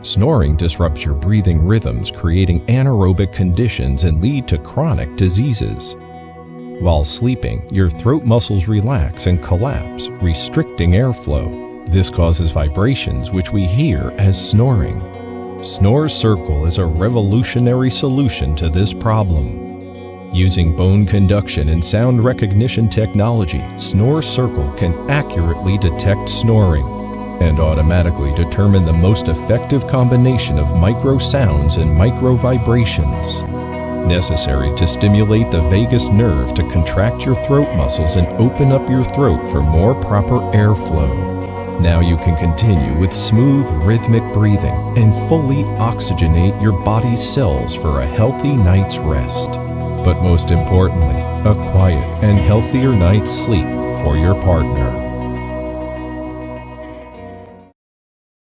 Snoring disrupts your breathing rhythms, creating anaerobic conditions and lead to chronic diseases. While sleeping, your throat muscles relax and collapse, restricting airflow. This causes vibrations, which we hear as snoring. Snore-Circle is a revolutionary solution to this problem. Using bone conduction and sound recognition technology, Snore-Circle can accurately detect snoring and automatically determine the most effective combination of micro sounds and micro vibrations necessary to stimulate the vagus nerve to contract your throat muscles and open up your throat for more proper airflow. Now you can continue with smooth, rhythmic breathing and fully oxygenate your body's cells for a healthy night's rest. But most importantly, a quiet and healthier night's sleep for your partner.